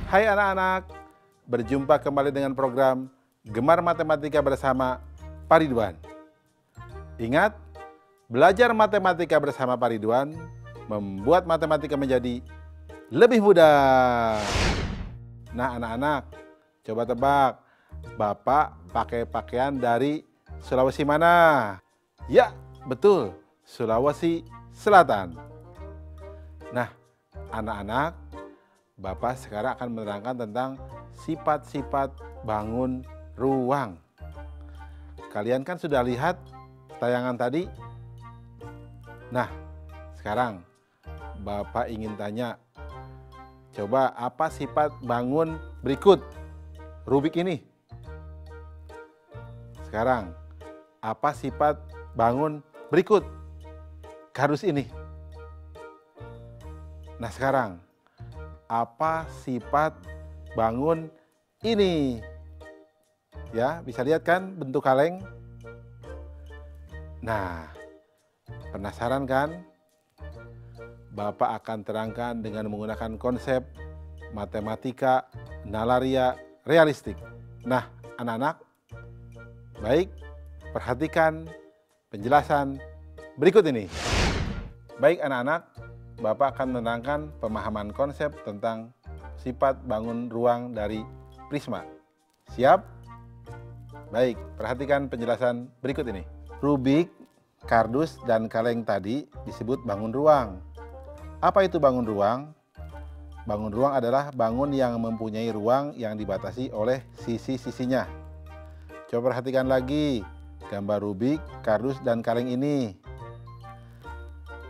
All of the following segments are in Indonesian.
Hai anak-anak, berjumpa kembali dengan program Gemar Matematika bersama Pak Ridwan. Ingat, belajar matematika bersama Pak Ridwan membuat matematika menjadi lebih mudah. Nah anak-anak, coba tebak, Bapak pakai pakaian dari Sulawesi mana? Ya, betul, Sulawesi Selatan. Nah, anak-anak, Bapak sekarang akan menerangkan tentang sifat-sifat bangun ruang. Kalian kan sudah lihat tayangan tadi? Nah, sekarang Bapak ingin tanya, coba apa sifat bangun berikut Rubik ini? Sekarang, apa sifat bangun berikut kardus ini? Nah sekarang, apa sifat bangun ini? Ya, bisa lihat kan bentuk kaleng? Nah, penasaran kan? Bapak akan terangkan dengan menggunakan konsep matematika nalaria realistik. Nah, anak-anak, baik, perhatikan penjelasan berikut ini. Baik anak-anak, Bapak akan menerangkan pemahaman konsep tentang sifat bangun ruang dari prisma. Siap? Baik, perhatikan penjelasan berikut ini. Rubik, kardus, dan kaleng tadi disebut bangun ruang. Apa itu bangun ruang? Bangun ruang adalah bangun yang mempunyai ruang yang dibatasi oleh sisi-sisinya. Coba perhatikan lagi gambar Rubik, kardus, dan kaleng ini.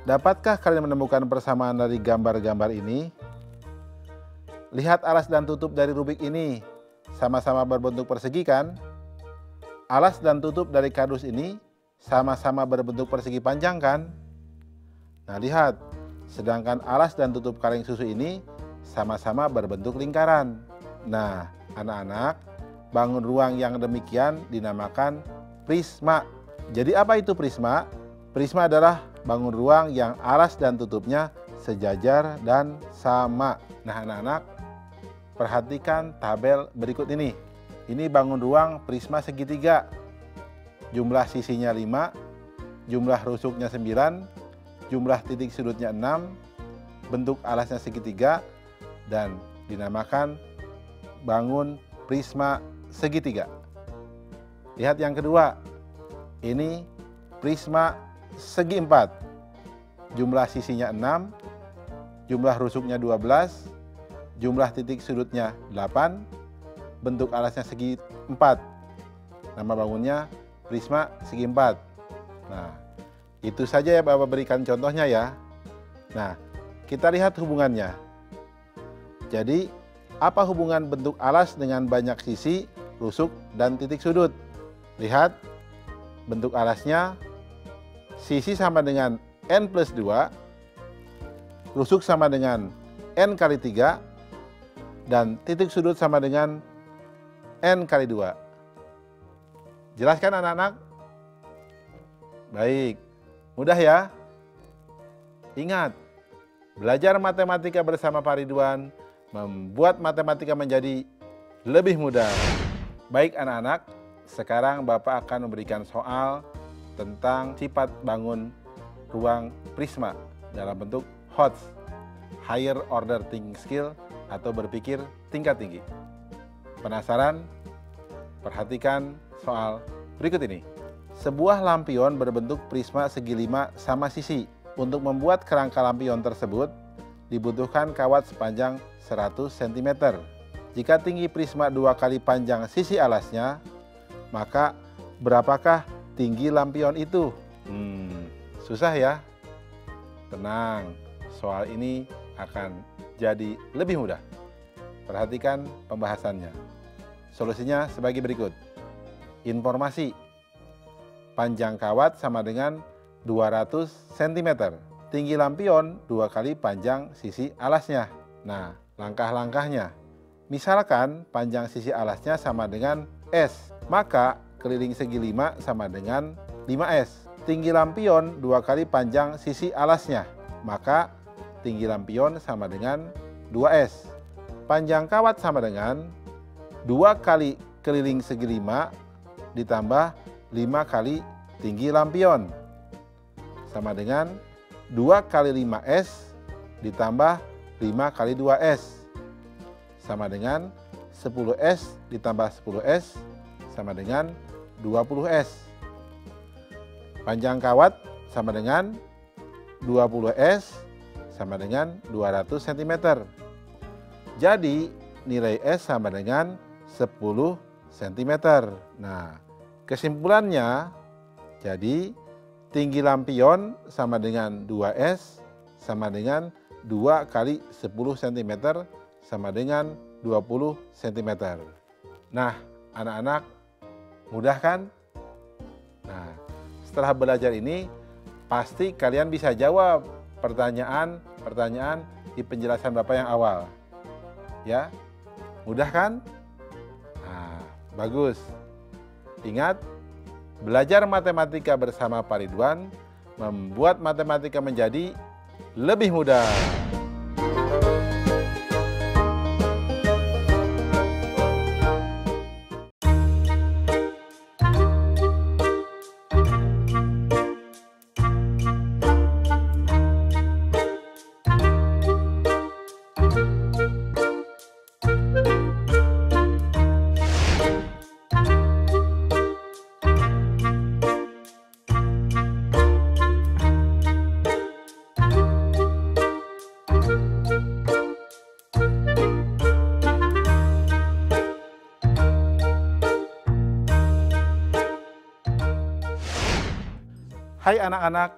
Dapatkah kalian menemukan persamaan dari gambar-gambar ini? Lihat alas dan tutup dari Rubik ini, sama-sama berbentuk persegi kan? Alas dan tutup dari kardus ini sama-sama berbentuk persegi panjang kan? Nah lihat, sedangkan alas dan tutup kaleng susu ini sama-sama berbentuk lingkaran. Nah anak-anak, bangun ruang yang demikian dinamakan prisma. Jadi apa itu prisma? Prisma adalah bangun ruang yang alas dan tutupnya sejajar dan sama. Nah anak-anak, perhatikan tabel berikut ini. Ini bangun ruang prisma segitiga. Jumlah sisinya 5, jumlah rusuknya 9, jumlah titik sudutnya 6, bentuk alasnya segitiga, dan dinamakan bangun prisma segitiga. Lihat yang kedua, ini prisma segi 4, jumlah sisinya 6, jumlah rusuknya 12, jumlah titik sudutnya 8, bentuk alasnya segi 4. Nama bangunnya prisma segi 4. Nah, itu saja ya Bapak berikan contohnya ya. Nah, kita lihat hubungannya. Jadi, apa hubungan bentuk alas dengan banyak sisi, rusuk, dan titik sudut? Lihat, bentuk alasnya sisi sama dengan N plus 2, rusuk sama dengan N kali 3, dan titik sudut sama dengan N kali 2. Jelaskan anak-anak? Baik, mudah ya? Ingat, belajar matematika bersama Pak Ridwan membuat matematika menjadi lebih mudah. Baik anak-anak, sekarang Bapak akan memberikan soal tentang sifat bangun ruang prisma dalam bentuk HOTS, Higher Order Thinking Skill, atau berpikir tingkat tinggi. Penasaran? Perhatikan soal berikut ini. Sebuah lampion berbentuk prisma segi 5 sama sisi. Untuk membuat kerangka lampion tersebut dibutuhkan kawat sepanjang 100 cm. Jika tinggi prisma 2 kali panjang sisi alasnya, maka berapakah tinggi lampion itu? Susah ya? Tenang, soal ini akan jadi lebih mudah. Perhatikan pembahasannya. Solusinya sebagai berikut. Informasi. Panjang kawat sama dengan 200 cm. Tinggi lampion 2 kali panjang sisi alasnya. Nah, langkah-langkahnya. Misalkan panjang sisi alasnya sama dengan S, maka keliling segi 5 sama dengan 5S. Tinggi lampion 2 kali panjang sisi alasnya, maka tinggi lampion sama dengan 2S. panjang kawat sama dengan 2 kali keliling segi 5 ditambah 5 kali tinggi lampion. Sama dengan 2 kali 5S ditambah 5 kali 2S. Sama dengan 10S ditambah 10S sama dengan 20S. Panjang kawat sama dengan 20S sama dengan 200 cm. Jadi nilai S sama dengan 10 cm. Nah, kesimpulannya jadi tinggi lampion sama dengan 2S sama dengan 2 kali 10 cm sama dengan 20 cm. Nah, anak-anak, mudah kan? Nah, setelah belajar ini pasti kalian bisa jawab pertanyaan di penjelasan Bapak yang awal. Ya, mudah kan? Nah, bagus. Ingat, belajar matematika bersama Pak Ridwan membuat matematika menjadi lebih mudah. Hai anak-anak,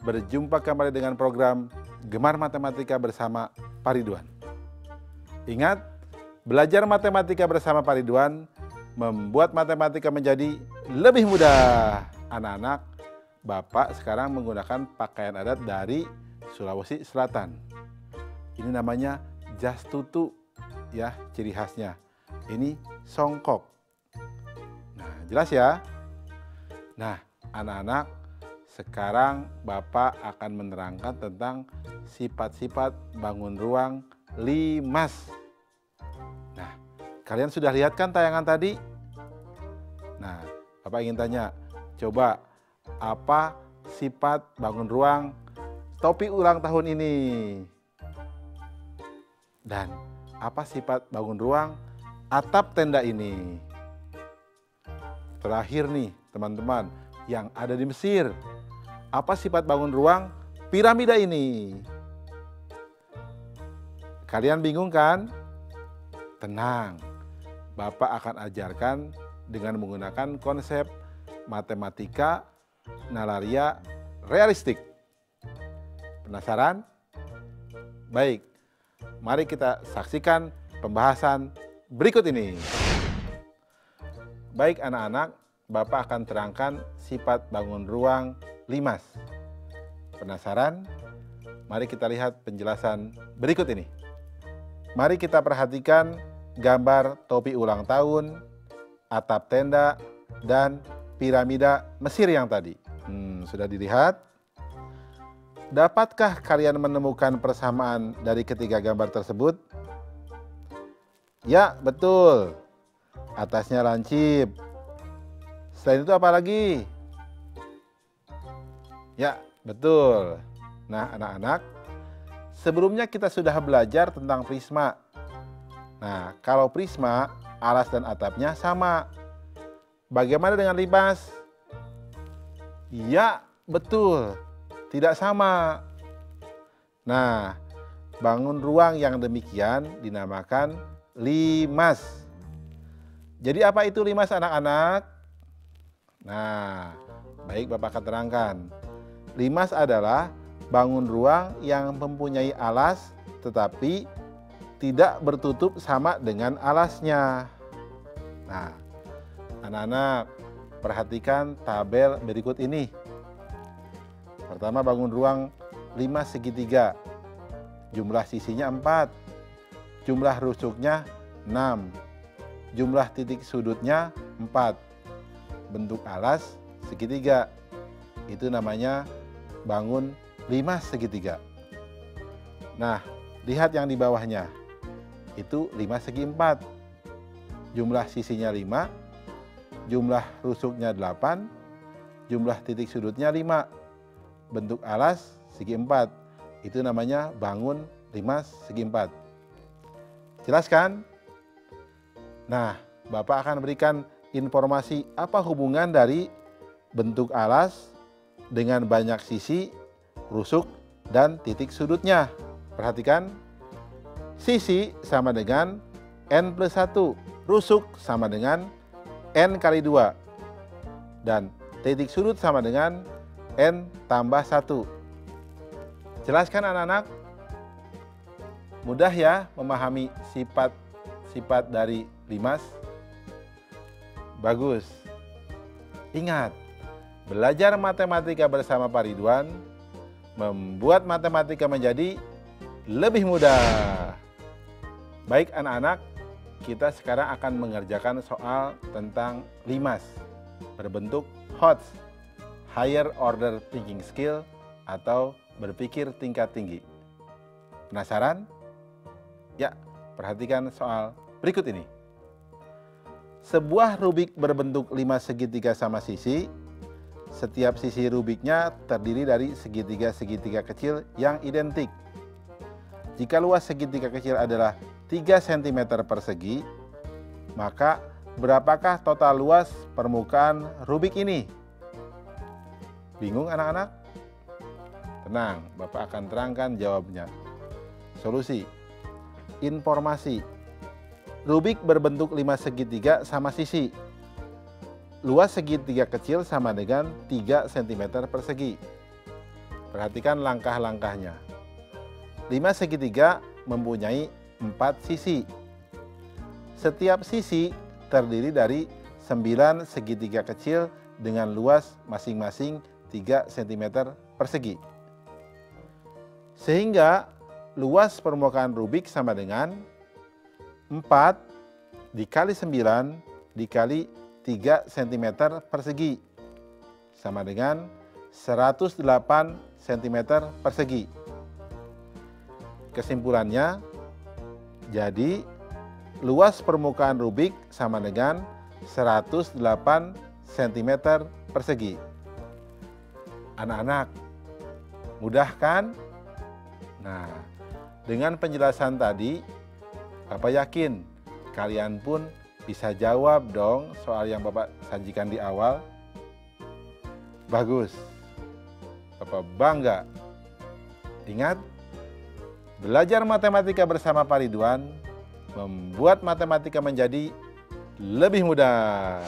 berjumpa kembali dengan program Gemar Matematika bersama Pak Ridwan. Ingat, belajar matematika bersama Pak Ridwan membuat matematika menjadi lebih mudah. Anak-anak, Bapak sekarang menggunakan pakaian adat dari Sulawesi Selatan. Ini namanya jas tutu, ya, ciri khasnya. Ini songkok. Nah, jelas ya? Nah, anak-anak, sekarang Bapak akan menerangkan tentang sifat-sifat bangun ruang limas. Nah, kalian sudah lihat kan tayangan tadi? Nah, Bapak ingin tanya, coba apa sifat bangun ruang topi ulang tahun ini? Dan apa sifat bangun ruang atap tenda ini? Terakhir nih, teman-teman, yang ada di Mesir. Apa sifat bangun ruang piramida ini? Kalian bingung kan? Tenang, Bapak akan ajarkan dengan menggunakan konsep matematika nalaria realistik. Penasaran? Baik, mari kita saksikan pembahasan berikut ini. Baik anak-anak, Bapak akan terangkan sifat bangun ruang limas. Penasaran? Mari kita lihat penjelasan berikut ini. Mari kita perhatikan gambar topi ulang tahun, atap tenda, dan piramida Mesir yang tadi. Sudah dilihat? Dapatkah kalian menemukan persamaan dari ketiga gambar tersebut? Ya, betul. Atasnya lancip. Selain itu apa lagi? Ya, betul. Nah, anak-anak, sebelumnya kita sudah belajar tentang prisma. Nah, kalau prisma, alas dan atapnya sama. Bagaimana dengan limas? Ya, betul. Tidak sama. Nah, bangun ruang yang demikian dinamakan limas. Jadi apa itu limas anak-anak? Nah, baik Bapak akan terangkan. Limas adalah bangun ruang yang mempunyai alas tetapi tidak bertutup sama dengan alasnya. Nah, anak-anak, perhatikan tabel berikut ini. Pertama, bangun ruang limas segitiga. Jumlah sisinya 4. Jumlah rusuknya 6. Jumlah titik sudutnya 4. Bentuk alas segitiga. Itu namanya bangun limas segitiga. Nah, lihat yang di bawahnya. itu 5 segi 4. Jumlah sisinya 5, jumlah rusuknya 8, jumlah titik sudutnya 5. Bentuk alas segi 4. Itu namanya bangun 5 segi 4. Jelas kan? Nah, Bapak akan berikan informasi apa hubungan dari bentuk alas dengan banyak sisi, rusuk, dan titik sudutnya. Perhatikan, sisi sama dengan N+1, rusuk sama dengan N kali 2, dan titik sudut sama dengan N tambah 1. Jelaskan anak-anak? Mudah ya memahami sifat-sifat dari limas? Bagus. Ingat, belajar matematika bersama Pak Ridwan membuat matematika menjadi lebih mudah. Baik anak-anak, kita sekarang akan mengerjakan soal tentang limas berbentuk HOTS, Higher Order Thinking Skill, atau berpikir tingkat tinggi. Penasaran? Ya, perhatikan soal berikut ini. Sebuah rubik berbentuk 5 segitiga sama sisi. Setiap sisi rubiknya terdiri dari segitiga-segitiga kecil yang identik. Jika luas segitiga kecil adalah 3 cm persegi, maka berapakah total luas permukaan rubik ini? Bingung anak-anak? Tenang, Bapak akan terangkan jawabnya. Solusi. Informasi. Rubik berbentuk 5 segitiga sama sisi. Luas segitiga kecil sama dengan 3 cm persegi. Perhatikan langkah-langkahnya. 5 segitiga mempunyai 4 sisi. Setiap sisi terdiri dari 9 segitiga kecil dengan luas masing-masing 3 cm persegi. Sehingga luas permukaan rubik sama dengan 4 dikali 9 dikali 3 cm persegi sama dengan 108 cm persegi. Kesimpulannya, jadi luas permukaan rubik sama dengan 108 cm persegi. Anak-anak, mudah kan? Nah, dengan penjelasan tadi, Bapak yakin kalian pun bisa jawab dong soal yang Bapak sajikan di awal. Bagus. Bapak bangga. Ingat, belajar matematika bersama Pak Ridwan membuat matematika menjadi lebih mudah.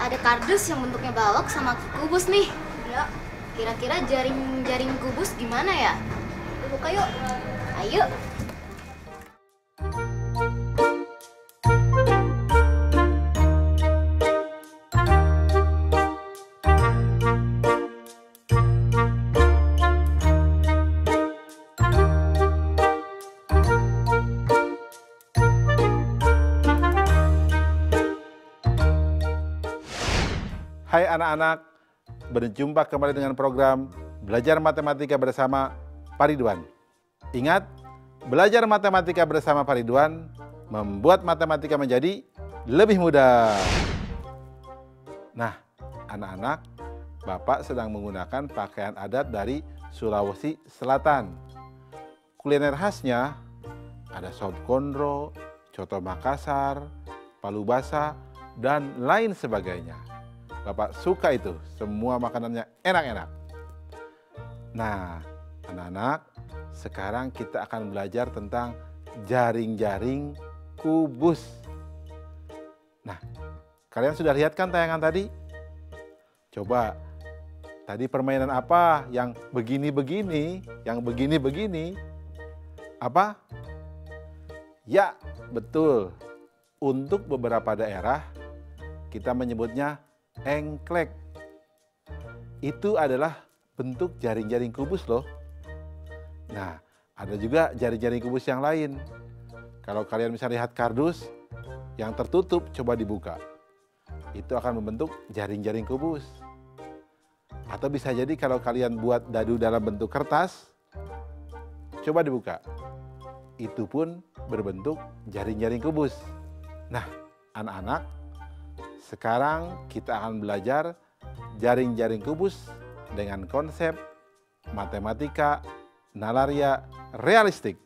Ada kardus yang bentuknya balok sama kubus nih. Ya, kira-kira jaring kubus gimana ya? Buka yuk. Ayo. Hai anak-anak, berjumpa kembali dengan program Belajar Matematika bersama Pak Ridwan. Ingat, belajar matematika bersama Pak Ridwan membuat matematika menjadi lebih mudah. Nah, anak-anak, Bapak sedang menggunakan pakaian adat dari Sulawesi Selatan. Kuliner khasnya ada sop kondro, coto Makassar, palu basah, dan lain sebagainya. Bapak suka itu, semua makanannya enak-enak. Nah, anak-anak, sekarang kita akan belajar tentang jaring-jaring kubus. Nah, kalian sudah lihat kan tayangan tadi? Coba, tadi permainan apa yang begini-begini, yang begini-begini? Apa? Ya, betul. Untuk beberapa daerah, kita menyebutnya engklek. Itu adalah bentuk jaring-jaring kubus loh. Nah, ada juga jaring-jaring kubus yang lain. Kalau kalian bisa lihat kardus yang tertutup, coba dibuka. Itu akan membentuk jaring-jaring kubus. Atau bisa jadi kalau kalian buat dadu dalam bentuk kertas, coba dibuka. Itu pun berbentuk jaring-jaring kubus. Nah, anak-anak, sekarang kita akan belajar jaring-jaring kubus dengan konsep matematika nalaria realistik.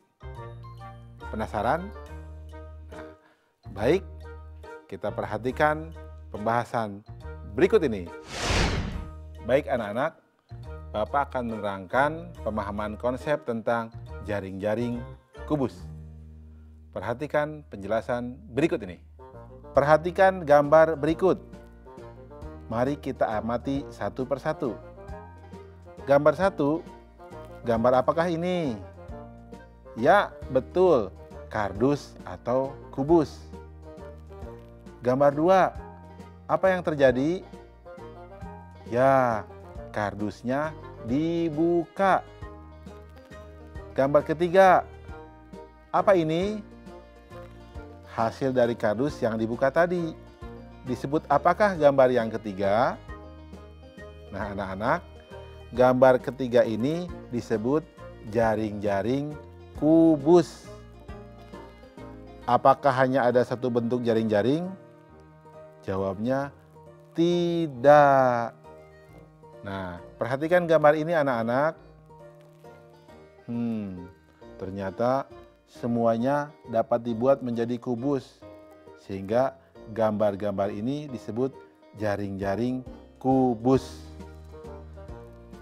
Penasaran? Nah, baik, kita perhatikan pembahasan berikut ini. Baik anak-anak, Bapak akan menerangkan pemahaman konsep tentang jaring-jaring kubus. Perhatikan penjelasan berikut ini. Perhatikan gambar berikut. Mari kita amati satu persatu. Gambar 1, gambar apakah ini? Ya, betul, kardus atau kubus. Gambar 2, apa yang terjadi? Ya, kardusnya dibuka. Gambar ketiga, apa ini? Hasil dari kardus yang dibuka tadi. Disebut apakah gambar yang ketiga? Nah, anak-anak, gambar ketiga ini disebut jaring-jaring kubus. Apakah hanya ada satu bentuk jaring-jaring? Jawabnya tidak. Nah, perhatikan gambar ini anak-anak. Ternyata semuanya dapat dibuat menjadi kubus. Sehingga gambar-gambar ini disebut jaring-jaring kubus.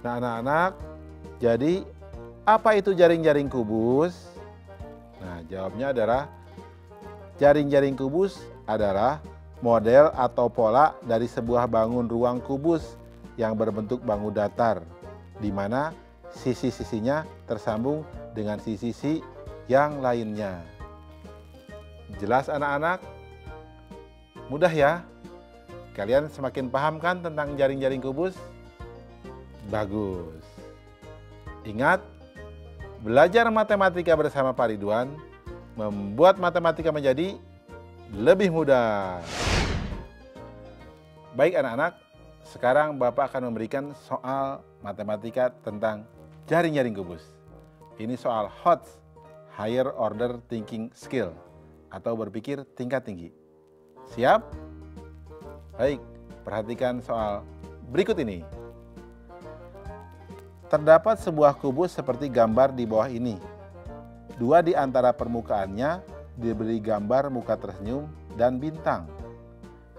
Nah, anak-anak, jadi apa itu jaring-jaring kubus? Nah, jawabnya adalah jaring-jaring kubus adalah model atau pola dari sebuah bangun ruang kubus yang berbentuk bangun datar, di mana sisi-sisinya tersambung dengan sisi-sisi yang lainnya. Jelas anak-anak? Mudah ya? Kalian semakin paham kan tentang jaring-jaring kubus? Bagus. Ingat, belajar matematika bersama Pak Ridwan membuat matematika menjadi lebih mudah. Baik anak-anak, sekarang Bapak akan memberikan soal matematika tentang jaring-jaring kubus. Ini soal HOTS, Higher Order Thinking Skill, atau berpikir tingkat tinggi. Siap? Baik, perhatikan soal berikut ini. Terdapat sebuah kubus seperti gambar di bawah ini. Dua di antara permukaannya diberi gambar muka tersenyum dan bintang.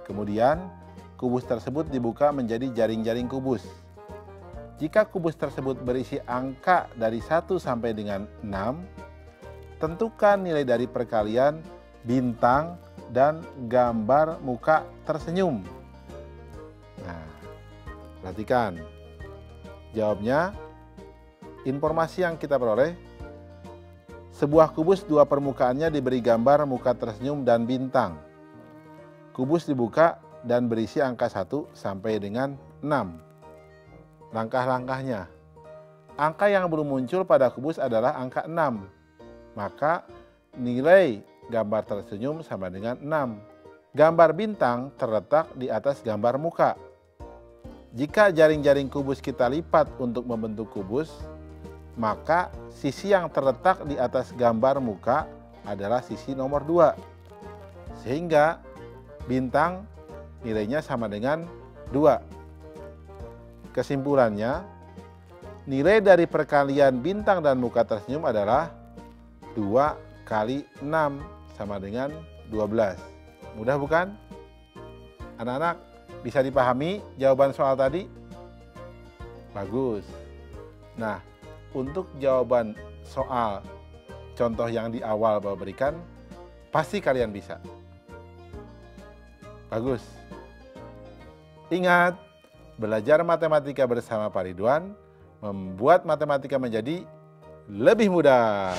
Kemudian, kubus tersebut dibuka menjadi jaring-jaring kubus. Jika kubus tersebut berisi angka dari 1 sampai dengan 6, tentukan nilai dari perkalian bintang dan gambar muka tersenyum. Nah, perhatikan. Jawabnya, informasi yang kita peroleh, sebuah kubus dua permukaannya diberi gambar muka tersenyum dan bintang. Kubus dibuka dan berisi angka 1 sampai dengan 6. Langkah-langkahnya. Angka yang belum muncul pada kubus adalah angka 6. Maka nilai gambar tersenyum sama dengan 6. Gambar bintang terletak di atas gambar muka. Jika jaring-jaring kubus kita lipat untuk membentuk kubus, maka sisi yang terletak di atas gambar muka adalah sisi nomor 2. Sehingga bintang nilainya sama dengan 2. Kesimpulannya, nilai dari perkalian bintang dan muka tersenyum adalah 2 kali 6 sama dengan 12. Mudah bukan? Anak-anak, bisa dipahami jawaban soal tadi? Bagus. Nah, untuk jawaban soal contoh yang di awal Bapak berikan, pasti kalian bisa. Bagus. Ingat, Belajar matematika bersama Pak Ridwan membuat matematika menjadi lebih mudah.